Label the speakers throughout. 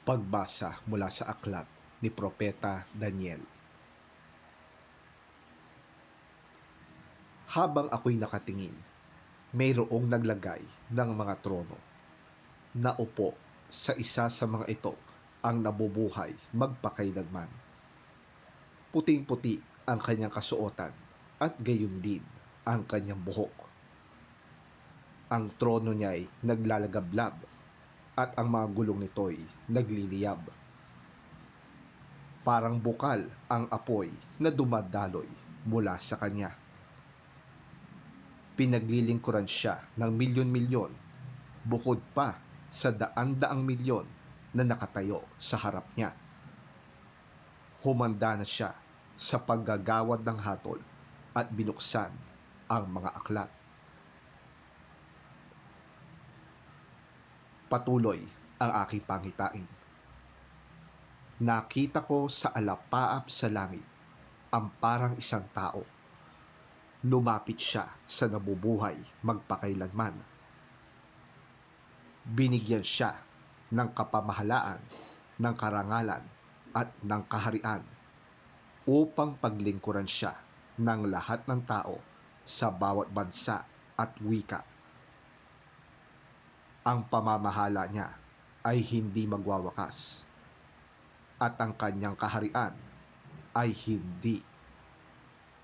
Speaker 1: Pagbasa mula sa aklat ni Propeta Daniel. Habang ako'y nakatingin, mayroong naglagay ng mga trono. Naupo sa isa sa mga ito ang nabubuhay magpakailanman. Puting-puti ang kanyang kasuotan at gayon din ang kanyang buhok. Ang trono niya'y naglalagablab at ang mga gulong nito'y nagliliyab. Parang bukal ang apoy na dumadaloy mula sa kanya. Pinaglilingkuran siya ng milyon-milyon, bukod pa sa daan-daang milyon na nakatayo sa harap niya. Humanda na siya sa paggagawad ng hatol at binuksan ang mga aklat. Patuloy ang aking pangitain. Nakita ko sa alapaap sa langit ang parang isang tao. Lumapit siya sa nabubuhay magpakailanman. Binigyan siya ng kapamahalaan, ng karangalan at ng kaharian upang paglingkuran siya ng lahat ng tao sa bawat bansa at wika. Ang pamamahala niya ay hindi magwawakas at ang kanyang kaharian ay hindi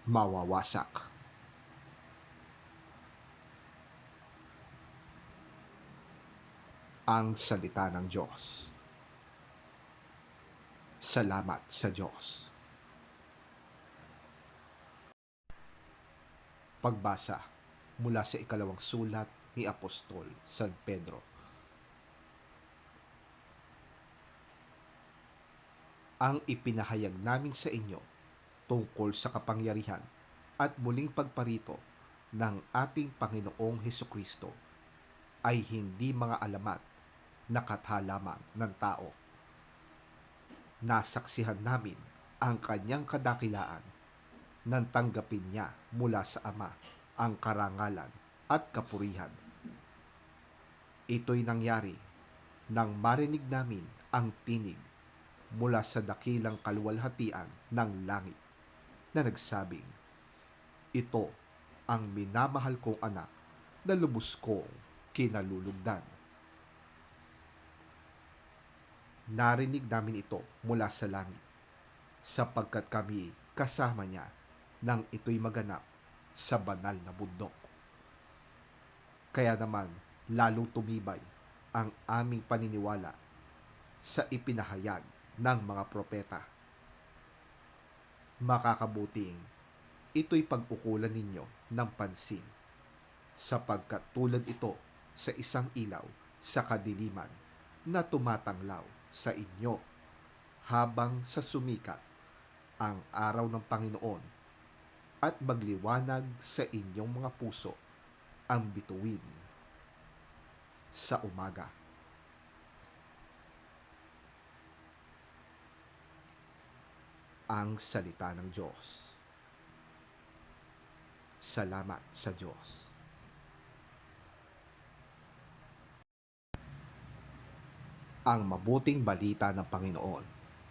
Speaker 1: mawawasak. Ang salita ng Diyos. Salamat sa Diyos. Pagbasa mula sa ikalawang sulat ni Apostol San Pedro. Ang ipinahayag namin sa inyo tungkol sa kapangyarihan at muling pagparito ng ating Panginoong Hesukristo ay hindi mga alamat na katha lamang ng tao. Nasaksihan namin ang kanyang kadakilaan nang tanggapin niya mula sa Ama ang karangalan at kapurihan. Ito'y nangyari nang marinig namin ang tinig mula sa dakilang kaluwalhatian ng langit na nagsabing, "Ito ang minamahal kong anak na lubos kong kinalulugdan." Narinig namin ito mula sa langit, sapagkat kami kasama niya nang ito'y maganap sa banal na bundok. Kaya naman lalong tumibay ang aming paniniwala sa ipinahayag ng mga propeta. Makakabuting ito'y pag-ukulan ninyo ng pansin, sapagkat tulad ito sa isang ilaw sa kadiliman na tumatanglaw sa inyo habang sa sumikat ang araw ng Panginoon at magliwanag sa inyong mga puso ang bituin sa umaga. Ang salita ng Diyos. Salamat sa Diyos. Ang mabuting balita ng Panginoon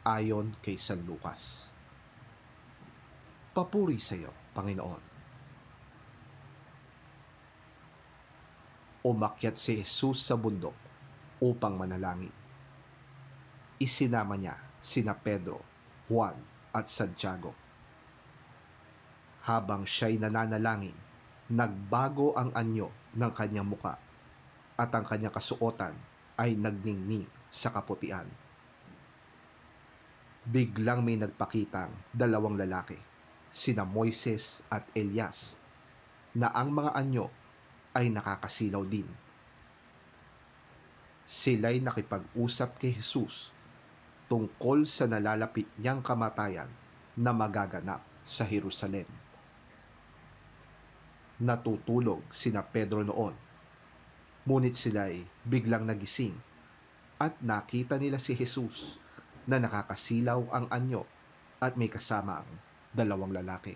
Speaker 1: ayon kay San Lucas. Papuri sa iyo, Panginoon. Umakyat si Jesus sa bundok upang manalangin. Isinama niya sina Pedro, Juan at Santiago. Habang siya'y nananalangin, nagbago ang anyo ng kanyang muka at ang kanyang kasuotan ay nagningning sa kaputian. Biglang may nagpakitang dalawang lalaki, sina Moises at Elias, na ang mga anyo ay nakakasilaw din. Sila'y nakipag-usap kay Jesus tungkol sa nalalapit niyang kamatayan na magaganap sa Jerusalem. Natutulog sina Pedro noon, ngunit sila'y biglang nagising at nakita nila si Jesus na nakakasilaw ang anyo at may kasamang dalawang lalaki.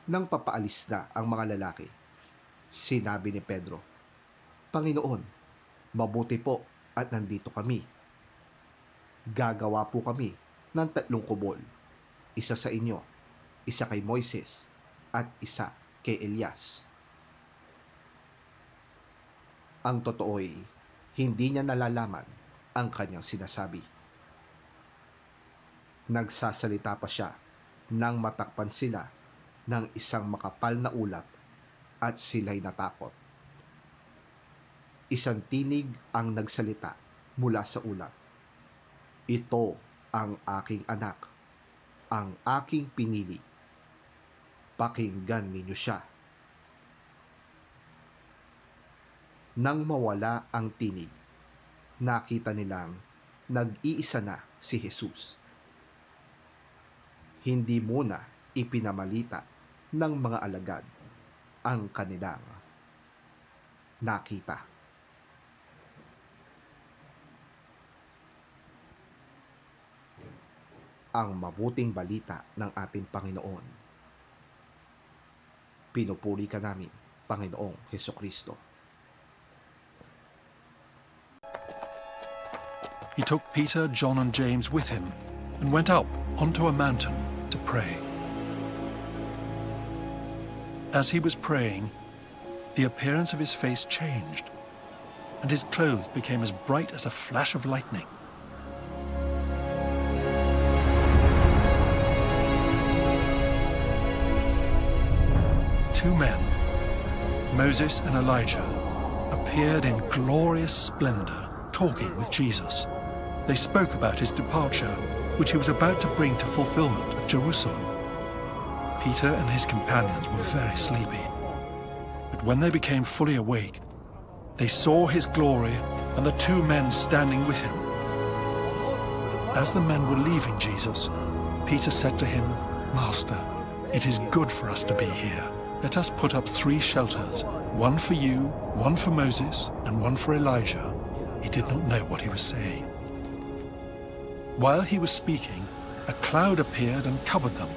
Speaker 1: Nang papaalis na ang mga lalaki, sinabi ni Pedro, Panginoon, mabuti po at nandito kami. Gagawa po kami ng 3 kubol, isa sa inyo, isa kay Moises, at isa kay Elias. Ang totoo'y hindi niya nalalaman ang kanyang sinasabi. Nagsasalita pa siya nang matakpan sila ng isang makapal na ulap at sila'y natakot. Isang tinig ang nagsalita mula sa ulap. Ito ang aking anak, ang aking pinili. Pakinggan ninyo siya. Nang mawala ang tinig, nakita nilang nag-iisa na si Jesus. Hindi muna ipinamalita ng mga alagad ang kanilang nakita. Ang mabuting balita ng ating Panginoon. Pinupuri ka namin, Panginoong Hesukristo.
Speaker 2: He took Peter, John, and James with him and went up onto a mountain to pray. As he was praying, the appearance of his face changed, and his clothes became as bright as a flash of lightning. Two men, Moses and Elijah, appeared in glorious splendor, talking with Jesus. They spoke about his departure, which he was about to bring to fulfillment at Jerusalem. Peter and his companions were very sleepy, but when they became fully awake, they saw his glory and the two men standing with him. As the men were leaving Jesus, Peter said to him, "Master, it is good for us to be here. Let us put up 3 shelters, one for you, one for Moses, and one for Elijah." He did not know what he was saying. While he was speaking, a cloud appeared and covered them,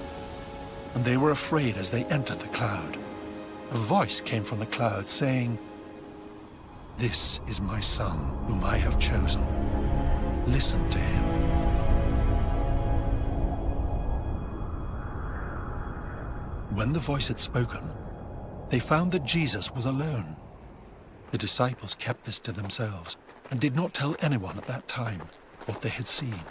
Speaker 2: and they were afraid as they entered the cloud. A voice came from the cloud saying, "This is my son, whom I have chosen. Listen to him." When the voice had spoken, they found that Jesus was alone. The disciples kept this to themselves and did not tell anyone at that time what they had seen.